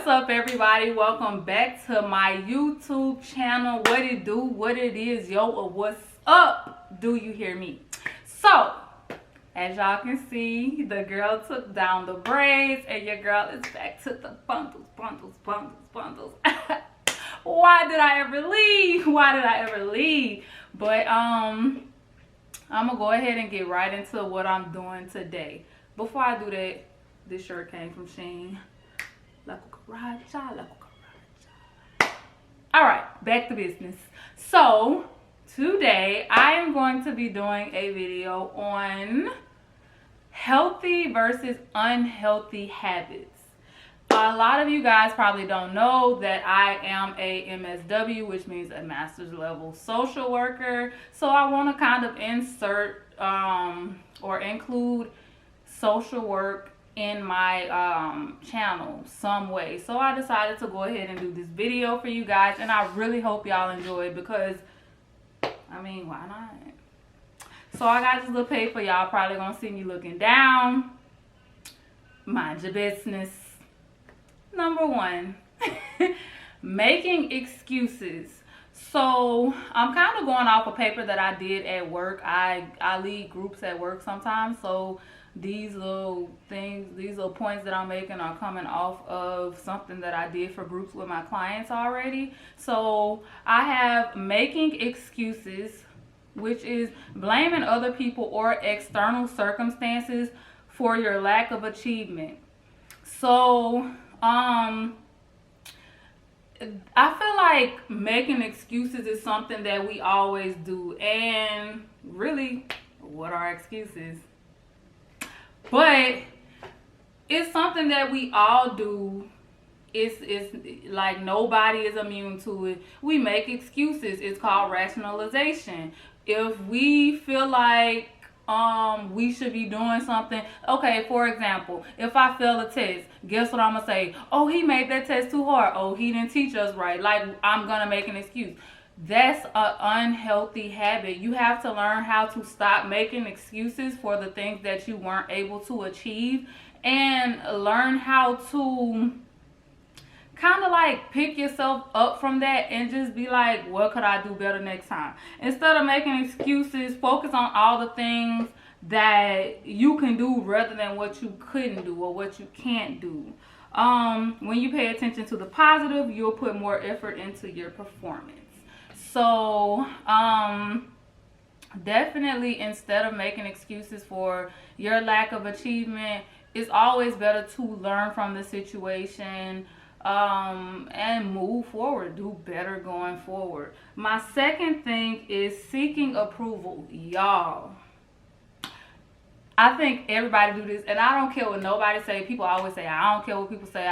up, everybody? Welcome back to my YouTube channel. What it do, what it is, yo, or what's up? Do you hear me? So, as y'all can see, the girl took down the braids and your girl is back to the bundles. Why did I ever leave? But I'm gonna go ahead and get right into what I'm doing today. Before I do that, this shirt came from Shein. Alright, back to business. So today I am going to be doing a video on healthy versus unhealthy habits. A lot of you guys probably don't know that I am a MSW, which means a master's level social worker. So I want to kind of insert or include social work in my channel some way. So I decided to go ahead and do this video for you guys, and I really hope y'all enjoy it because, I mean, why not? So I got this little paper. Y'all probably gonna see me looking down. Mind your business. Number one, making excuses. So I'm kind of going off a paper that I did at work. I lead groups at work sometimes, so these little things, these little points that I'm making are coming off of something that I did for groups with my clients already. So I have making excuses, which is blaming other people or external circumstances for your lack of achievement. So I feel like making excuses is something that we always do, and really, what are excuses? But it's something that we all do. It's like nobody is immune to it. We make excuses. It's called rationalization. If we feel like we should be doing something, okay, for example, if I fail a test, guess what I'm gonna say? Oh, he made that test too hard. Oh, he didn't teach us right. Like, I'm gonna make an excuse. That's an unhealthy habit. You have to learn how to stop making excuses for the things that you weren't able to achieve, and learn how to kind of like pick yourself up from that and just be like, what could I do better next time? Instead of making excuses, focus on all the things that you can do rather than what you couldn't do or what you can't do. When you pay attention to the positive, you'll put more effort into your performance. So definitely, instead of making excuses for your lack of achievement, it's always better to learn from the situation and move forward, do better going forward. My second thing is seeking approval. Y'all, I think everybody do this, and I don't care what nobody say. People always say, I don't care what people say.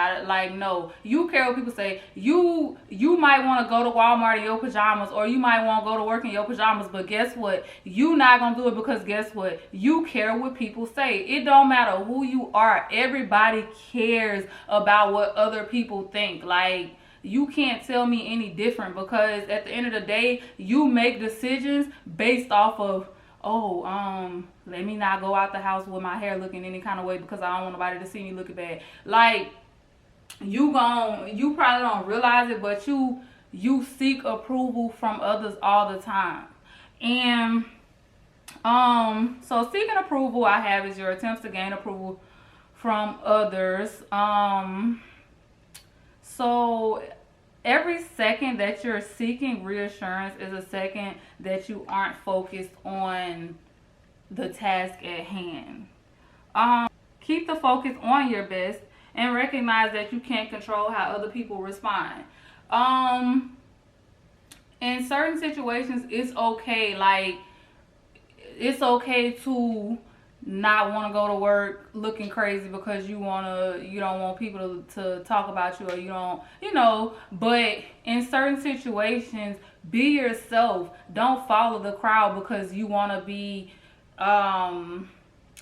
No, you care what people say. You might want to go to Walmart in your pajamas, or you might want to go to work in your pajamas, but guess what? You not going to do it because guess what? You care what people say. It don't matter who you are. Everybody cares about what other people think. Like, you can't tell me any different, because at the end of the day, you make decisions based off of, let me not go out the house with my hair looking any kind of way because I don't want nobody to see me looking bad. Like, you probably don't realize it, but you seek approval from others all the time. And so seeking approval, I have, is your attempts to gain approval from others. So every second that you're seeking reassurance is a second that you aren't focused on the task at hand. Keep the focus on your best and recognize that you can't control how other people respond. In certain situations, it's okay. Like, it's okay to not want to go to work looking crazy because you don't want people to talk about you, or you don't, but in certain situations, be yourself. Don't follow the crowd because you want to be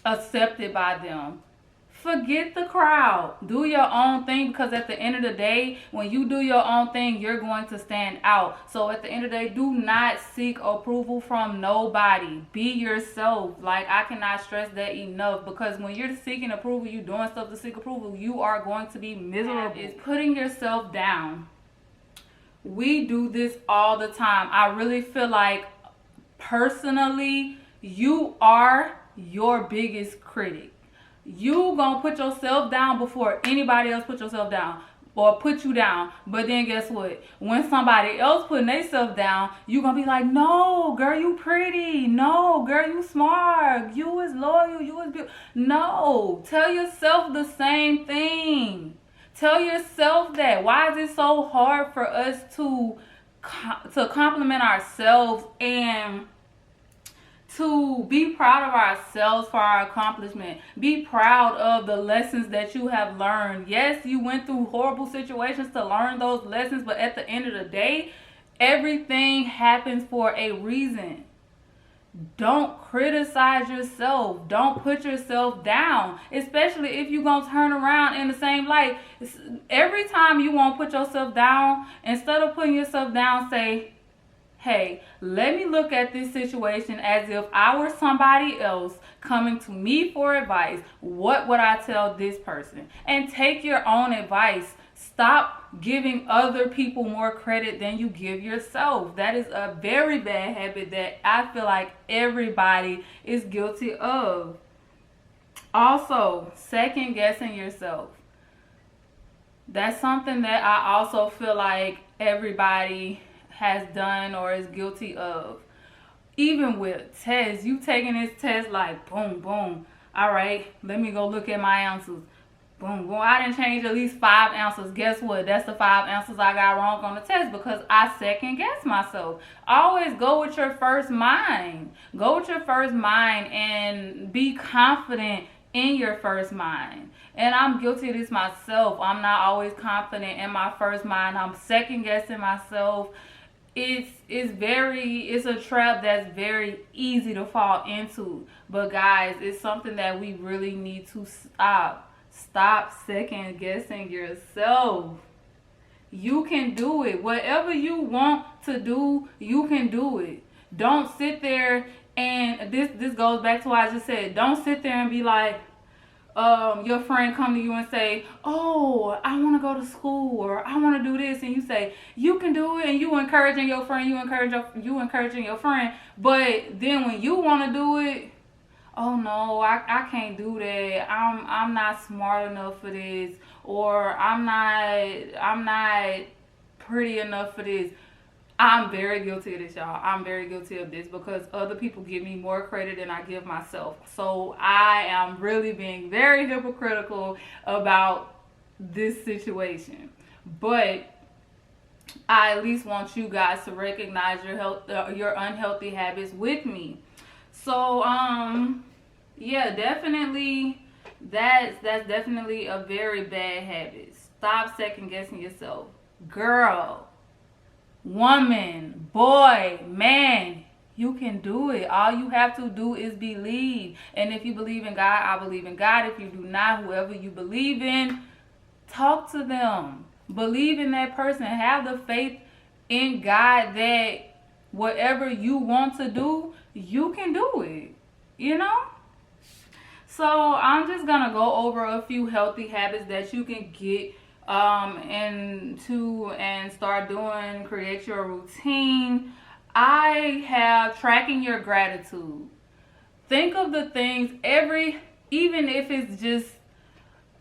accepted by them. Forget the crowd. Do your own thing, because at the end of the day, when you do your own thing, you're going to stand out. So at the end of the day, do not seek approval from nobody. Be yourself. Like, I cannot stress that enough, because when you're seeking approval, you're doing stuff to seek approval, you are going to be miserable. It's putting yourself down. We do this all the time. I really feel like, personally, you are your biggest critic. You gonna put yourself down before anybody else put yourself down or put you down. But then guess what? When somebody else putting themselves down, you gonna be like, no, girl, you pretty. No, girl, you smart. You is loyal. You is beautiful. No, tell yourself the same thing. Tell yourself that. Why is it so hard for us to compliment ourselves and to be proud of ourselves for our accomplishment? Be proud of the lessons that you have learned. Yes, you went through horrible situations to learn those lessons, but at the end of the day, everything happens for a reason. Don't criticize yourself. Don't put yourself down, especially if you're going to turn around in the same light. Every time you want to put yourself down, instead of putting yourself down, say, hey, let me look at this situation as if I were somebody else coming to me for advice. What would I tell this person? And take your own advice. Stop giving other people more credit than you give yourself. That is a very bad habit that I feel like everybody is guilty of. Also, second guessing yourself. That's something that I also feel like everybody has done or is guilty of. Even with tests, you taking this test like boom, boom. All right, let me go look at my ounces. Boom, boom. I didn't change at least 5 ounces. Guess what? That's the 5 ounces I got wrong on the test because I second guessed myself. Always go with your first mind. Go with your first mind and be confident in your first mind. And I'm guilty of this myself. I'm not always confident in my first mind. I'm second guessing myself. It's a trap that's very easy to fall into. But guys, it's something that we really need to stop. Stop second guessing yourself. You can do it. Whatever you want to do, you can do it. Don't sit there and this goes back to what I just said. Don't sit there and be like, your friend come to you and say, oh, I want to go to school, or I want to do this, and you say you can do it, and you encouraging your friend, you encouraging your friend, but then when you want to do it, oh no, I can't do that. I'm not smart enough for this, or I'm not pretty enough for this. I'm very guilty of this, y'all. I'm very guilty of this because other people give me more credit than I give myself. So I am really being very hypocritical about this situation. But I at least want you guys to recognize your unhealthy habits with me. So yeah, definitely that's definitely a very bad habit. Stop second guessing yourself. Girl, woman, boy, man, you can do it. All you have to do is believe. And if you believe in God, I believe in God. If you do not, whoever you believe in, talk to them. Believe in that person. Have the faith in God that whatever you want to do, you can do it. You know? So I'm just going to go over a few healthy habits that you can get into and start doing. Create your routine. I have tracking your gratitude. Think of the things even if it's just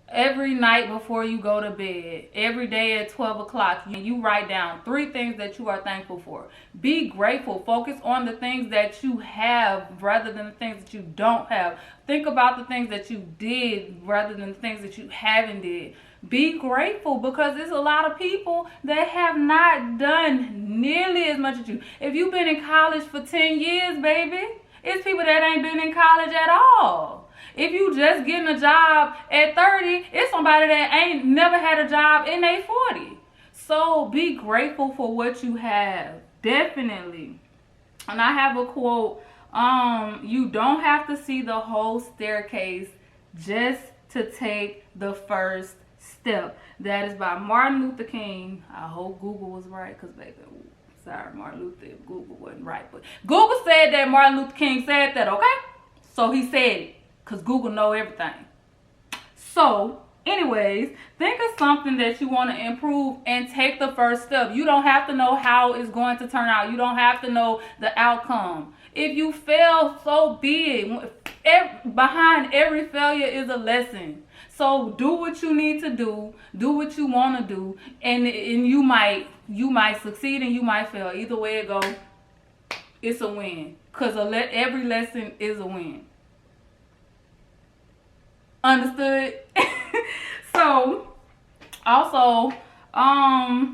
every night before you go to bed, every day at 12 o'clock, you write down 3 things that you are thankful for. Be grateful. Focus on the things that you have rather than the things that you don't have. Think about the things that you did rather than the things that you haven't did. Be grateful because there's a lot of people that have not done nearly as much as you. If you've been in college for 10 years, baby, it's people that ain't been in college at all. If you just getting a job at 30, it's somebody that ain't never had a job in their 40. So be grateful for what you have. Definitely. And I have a quote. You don't have to see the whole staircase just to take the first step. That is by Martin Luther King. I hope Google was right, because baby, sorry, Martin Luther, if Google wasn't right. But Google said that Martin Luther King said that, okay? So he said it, because Google know everything. So, anyways, think of something that you want to improve and take the first step. You don't have to know how it's going to turn out. You don't have to know the outcome. If you fail, so be it. Behind every failure is a lesson. So do what you need to do what you want to do, and you might succeed and you might fail. Either way it goes, it's a win, because every lesson is a win. Understood? So also,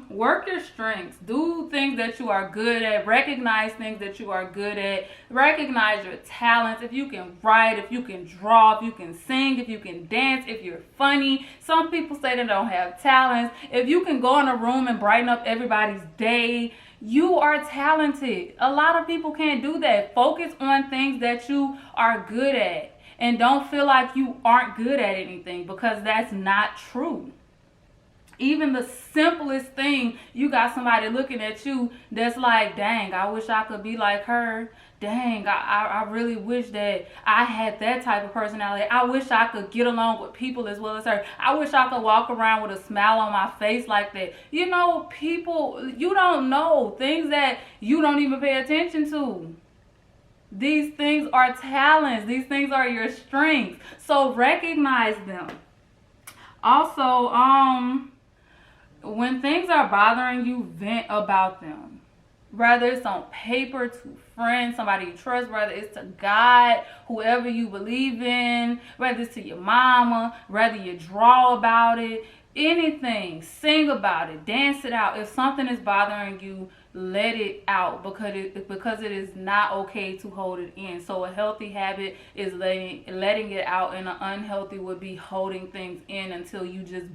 work your strengths. Do things that you are good at. Recognize things that you are good at. Recognize your talents. If you can write, if you can draw, if you can sing, if you can dance, if you're funny. Some people say they don't have talents. If you can go in a room and brighten up everybody's day, you are talented. A lot of people can't do that. Focus on things that you are good at. And don't feel like you aren't good at anything, because that's not true. Even the simplest thing, you got somebody looking at you that's like, dang, I wish I could be like her. Dang, I really wish that I had that type of personality. I wish I could get along with people as well as her. I wish I could walk around with a smile on my face like that. You know, people, you don't know things that you don't even pay attention to. These things are talents. These things are your strengths. So recognize them. Also, when things are bothering you, vent about them. Whether it's on paper, to friends, somebody you trust, whether it's to God, whoever you believe in, whether it's to your mama, whether you draw about it, anything, sing about it, dance it out. If something is bothering you, let it out, because it is not okay to hold it in. So a healthy habit is letting it out, and an unhealthy would be holding things in until you just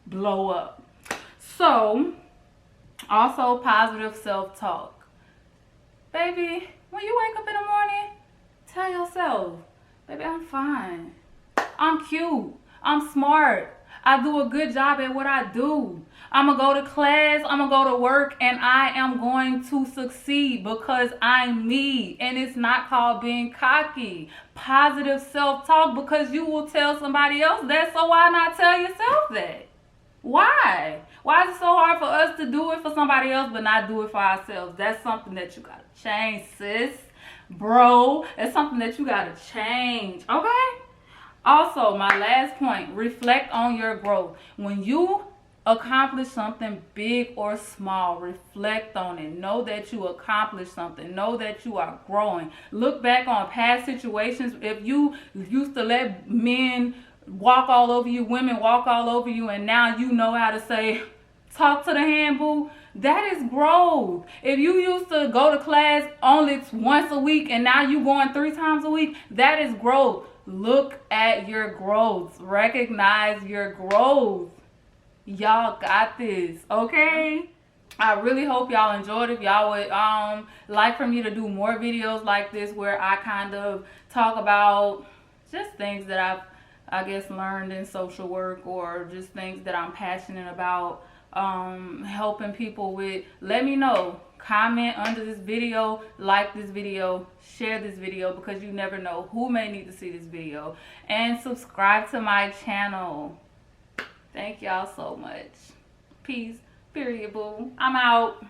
blow up. So also, positive self-talk. Baby, when you wake up in the morning, tell yourself, baby, I'm fine, I'm cute, I'm smart, I do a good job at what I do. I'm going to go to class, I'm going to go to work, and I am going to succeed because I'm me. And it's not called being cocky. Positive self-talk, because you will tell somebody else that, so why not tell yourself that? Why? Why is it so hard for us to do it for somebody else but not do it for ourselves? That's something that you got to change, sis. Bro, that's something that you got to change, okay? Also, my last point, reflect on your growth. When you accomplish something big or small, reflect on it. Know that you accomplished something. Know that you are growing. Look back on past situations. If you used to let men walk all over you, women walk all over you, and now you know how to say, talk to the hand, boo, that is growth. If you used to go to class only once a week and now you going 3 times a week, that is growth. Look at your growth. Recognize your growth. Y'all got this, okay? I really hope y'all enjoyed it. If y'all would like for me to do more videos like this, where I kind of talk about just things that I guess learned in social work, or just things that I'm passionate about helping people with, let me know. Comment under this video, like this video, share this video, because you never know who may need to see this video. And subscribe to my channel. Thank y'all so much. Peace. Period, boo. I'm out.